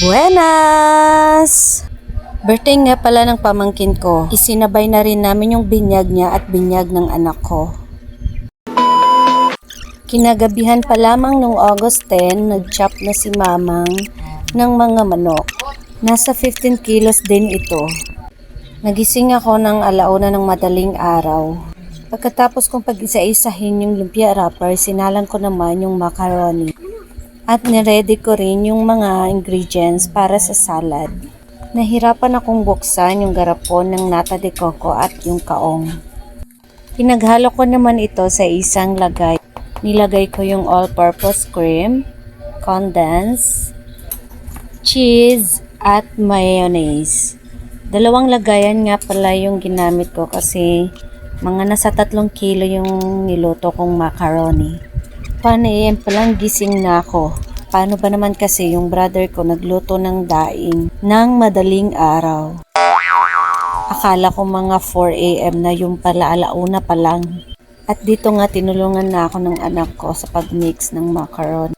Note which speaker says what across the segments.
Speaker 1: Buenas! Birthday nga pala ng pamangkin ko. Isinabay na rin namin yung binyag niya at binyag ng anak ko. Kinagabihan pa lamang nung August 10, nag-chop na si mamang ng mga manok. Nasa 15 kilos din ito. Nagising ako ng alauna ng madaling araw. Pagkatapos kong pag-isa-isahin yung lumpia wrapper, sinalang ko naman yung macaroni. At niready ko rin yung mga ingredients para sa salad. Nahirapan akong buksan yung garapon ng nata de coco at yung kaong. Pinaghalo ko naman ito sa isang lagay. Nilagay ko yung all-purpose cream, condensed, cheese, at mayonnaise. 2 lagayan nga pala yung ginamit ko kasi mga nasa 3 kilo yung niluto kong macaroni. Paano palang gising na ako? Paano ba naman kasi yung brother ko nagluto ng daing ng madaling araw? Akala ko mga 4 AM na yung pala alauna pa lang. At dito nga tinulungan na ako ng anak ko sa pagmix ng macaroni.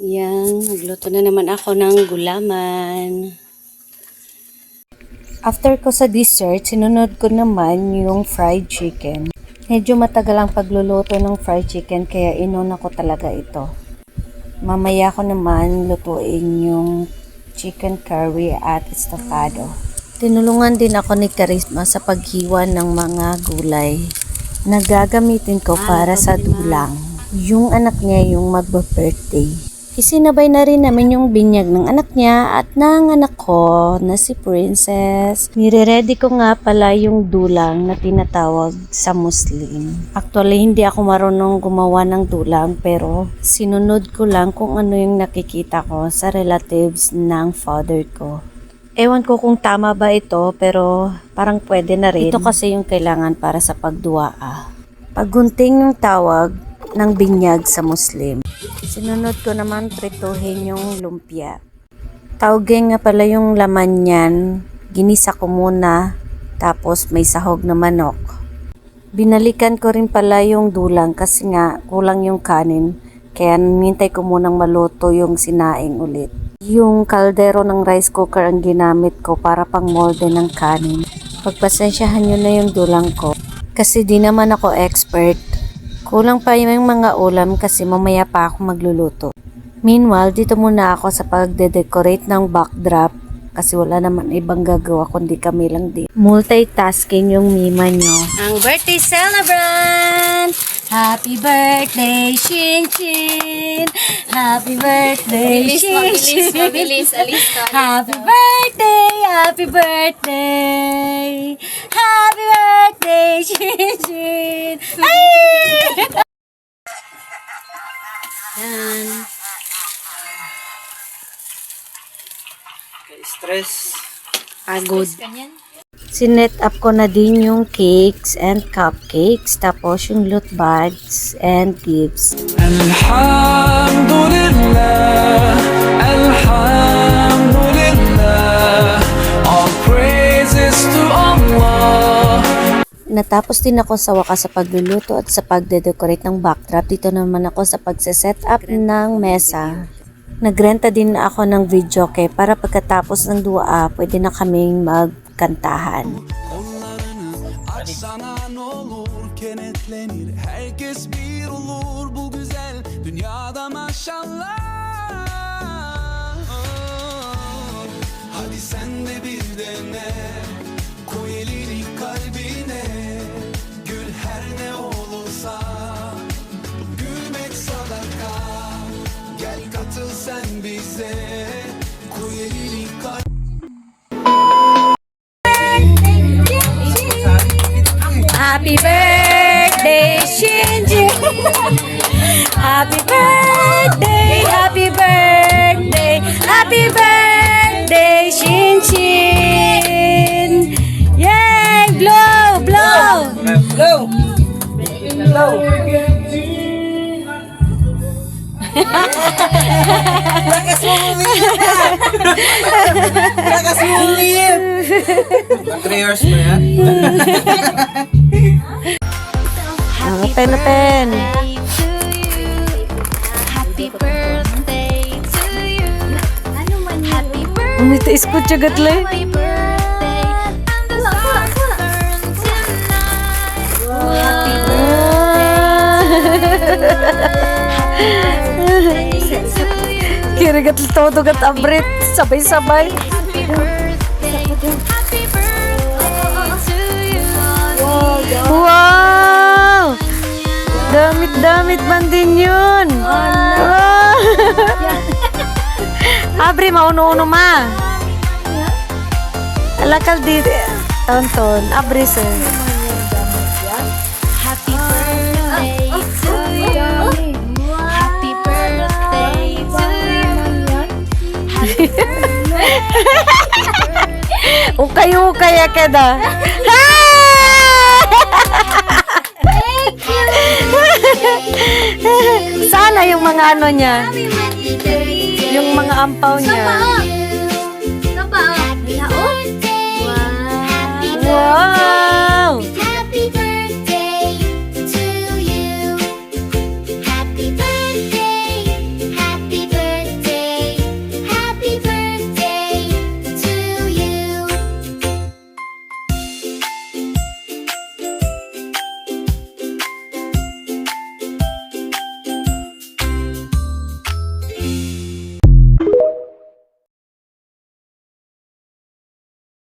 Speaker 1: Yan, nagluto na naman ako ng gulaman. After ko sa dessert, sinunod ko naman yung fried chicken. Medyo matagal ang pagluluto ng fried chicken kaya inuna ko talaga ito. Mamaya ko naman lutuin yung chicken curry at estofado. Tinulungan din ako ni Charisma sa paghiwa ng mga gulay na gagamitin ko para sa dulang. Yung anak niya yung magba-birthday. Isinabay na rin namin yung binyag ng anak niya at ng anak ko na si Princess. Nire-ready ko nga pala yung dulang na tinatawag sa Muslim. Actually, hindi ako marunong gumawa ng dulang pero sinunod ko lang kung ano yung nakikita ko sa relatives ng father ko. Ewan ko kung tama ba ito pero parang pwede na rin. Ito kasi yung kailangan para sa pagduaa. Paggunting yung tawag ng binyag sa Muslim. Sinunod ko naman prituhin yung lumpia. Taugeng nga pala yung laman niyan. Ginisa ko muna. Tapos may sahog na manok. Binalikan ko rin pala yung dulang kasi nga kulang yung kanin. Kaya nintay ko munang maluto yung sinaing ulit. Yung kaldero ng rice cooker ang ginamit ko para pang molde ng kanin. Pagpasensyahan nyo na yung dulang ko. Kasi di naman ako expert. Kulang pa yung mga ulam kasi mamaya pa ako magluluto. Meanwhile, dito muna ako sa pagde-decorate ng backdrop kasi wala naman ibang gagawa kundi kami lang din. Multitasking yung mima nyo. Ang birthday celebrant! Happy birthday, Shin Shin! Happy birthday, Shin Shin!
Speaker 2: Mabilis, alista.
Speaker 1: Happy birthday! Happy birthday! Happy birthday, Shin Shin! Ay! Yan.
Speaker 3: Stress.
Speaker 1: Pagod.
Speaker 2: Ganyan.
Speaker 1: Sinet up ko na din yung cakes and cupcakes, tapos yung loot bags and gifts.
Speaker 3: Alhamdulillah, Alhamdulillah, all praises to Allah.
Speaker 1: Natapos din ako sa wakas sa pagluluto at sa pagde-decorate ng backdrop. Dito naman ako sa pagse-set up ng mesa. Nagrenta din ako ng videoke para pagkatapos ng dua, pwede na kaming magkantahan.
Speaker 3: Kollarını açsana ne olur, kenetlenir herkes bir olur bu güzel dünyada maşallah. Hadi sen de bir dene, koy elini kalbine, gül her ne olursa, gülmek sadaka. Gel katıl sen bize, koy elini kalbine.
Speaker 1: Happy birthday, Shinji! Happy birthday, happy birthday, happy birthday, Shinshin! Yay! Blow, blow!
Speaker 3: Blow! Blow! Lakas mo umiyip! Lakas mo umiyip! 3 years mo yan?
Speaker 1: Pen na pen.
Speaker 2: Happy birthday to you. Happy
Speaker 1: Umita iskut jagat le.
Speaker 2: Happy birthday. And the sun burns tonight. Happy birthday to you.
Speaker 1: Kiragat todo gat abrit sabay-sabay.
Speaker 2: Happy birthday. Happy birthday to you.
Speaker 1: Wow! Damit-damit man din yun. Wow! Abri, mauno-uno ma. Alakal di. Tonton. Abri sir.
Speaker 2: Happy birthday to you. Happy birthday to you. Happy
Speaker 1: Ukay-ukay ya kada. Sana yung mga ano niya.
Speaker 2: birthday.
Speaker 1: Yung mga ampaw niya.